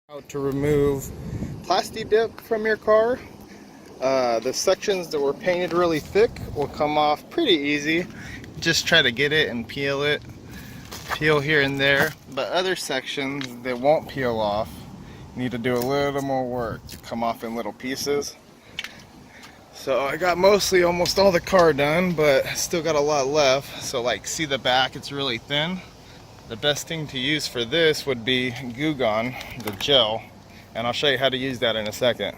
How to remove Plasti Dip from your car. The sections that were painted really thick will come off pretty easy. Just try to get it and peel it. Peel here and there. But other sections that won't peel off need to do a little more work to come off in little pieces. So I got mostly almost all the car done, but still got a lot left. So like, see the back, it's really thin. The best thing to use for this would be Goo Gone, the gel, and I'll show you how to use that in a second.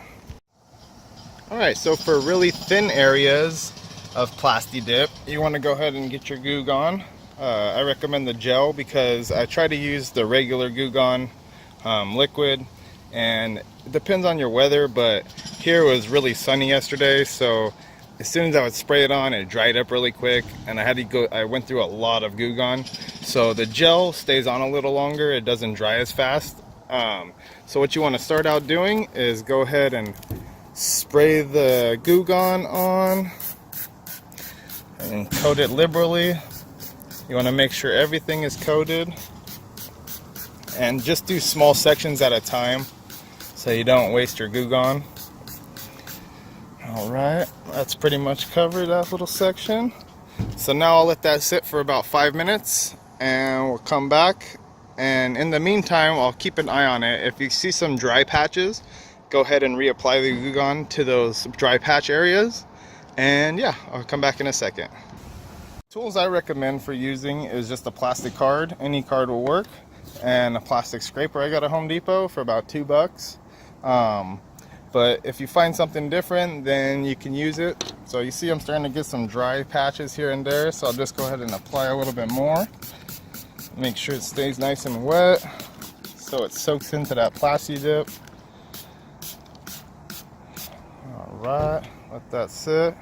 Alright, so for really thin areas of Plasti Dip, you want to go ahead and get your Goo Gone. I recommend the gel because I try to use the regular Goo Gone liquid, and it depends on your weather, but here was really sunny yesterday, so as soon as I would spray it on, it dried up really quick, and I went through a lot of Goo Gone. So the gel stays on a little longer, it doesn't dry as fast. So what you want to start out doing is go ahead and spray the Goo Gone on and coat it liberally. You want to make sure everything is coated, and just do small sections at a time so you don't waste your Goo Gone. Alright, that's pretty much covered that little section. So now I'll let that sit for about 5 minutes and we'll come back, and in the meantime I'll keep an eye on it. If you see some dry patches, go ahead and reapply the Goo Gone to those dry patch areas, and yeah, I'll come back in a second. Tools I recommend for using is just a plastic card. Any card will work, and a plastic scraper I got at Home Depot for about $2. But if you find something different, then you can use it. So you see I'm starting to get some dry patches here and there, so I'll just go ahead and apply a little bit more. Make sure it stays nice and wet so it soaks into that Plasti Dip. Alright, let that sit.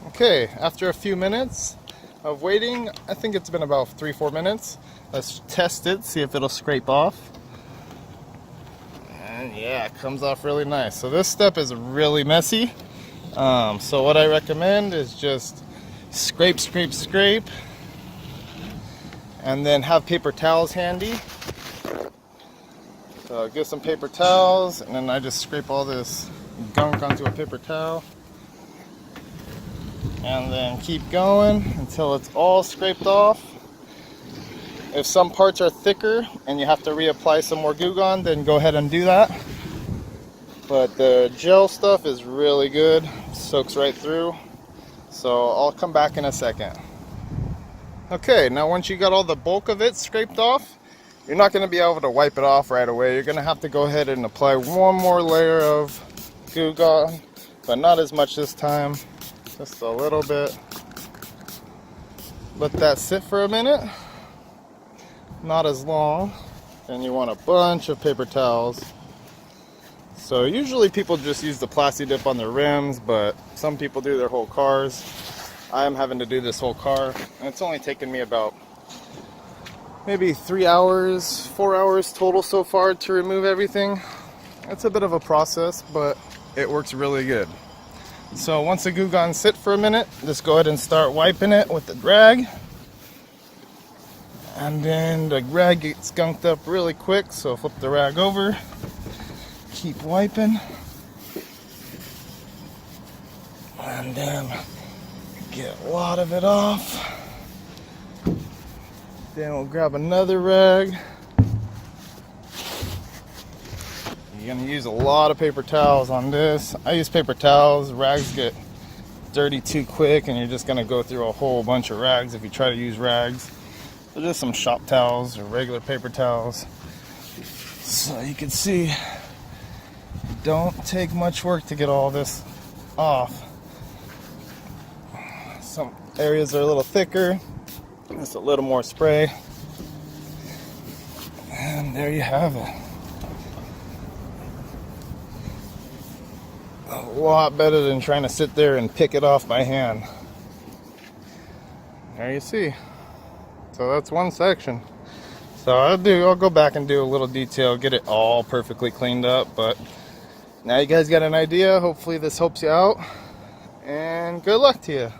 Okay, after a few minutes of waiting, I think it's been about 3-4 minutes. Let's test it, see if it'll scrape off. And yeah, it comes off really nice. So this step is really messy. So what I recommend is just scrape, scrape, scrape, and then have paper towels handy. So get some paper towels, and then I just scrape all this gunk onto a paper towel. And then keep going until it's all scraped off. If some parts are thicker and you have to reapply some more Goo Gone, then go ahead and do that. But the gel stuff is really good, soaks right through. So I'll come back in a second. Okay, now once you got all the bulk of it scraped off, you're not going to be able to wipe it off right away. You're going to have to go ahead and apply one more layer of Goo Gone, but not as much this time, just a little bit. Let that sit for a minute. Not as long, and you want a bunch of paper towels. So usually people just use the Plasti Dip on their rims, but some people do their whole cars. I am having to do this whole car, and it's only taken me about maybe 3 hours, 4 hours total so far to remove everything. It's a bit of a process, but it works really good. So once the Goo Gone sit for a minute, just go ahead and start wiping it with the rag. And then the rag gets skunked up really quick, so flip the rag over, keep wiping, and then get a lot of it off. Then we'll grab another rag. You're going to use a lot of paper towels on this. I use paper towels. Rags get dirty too quick, and you're just going to go through a whole bunch of rags if you try to use rags. So just some shop towels or regular paper towels. So you can see, don't take much work to get all this off. Some areas are a little thicker, just a little more spray. And there you have it. A lot better than trying to sit there and pick it off by hand. There you see. So that's one section. So I'll go back and do a little detail, get it all perfectly cleaned up, but now you guys got an idea. Hopefully this helps you out, and good luck to you.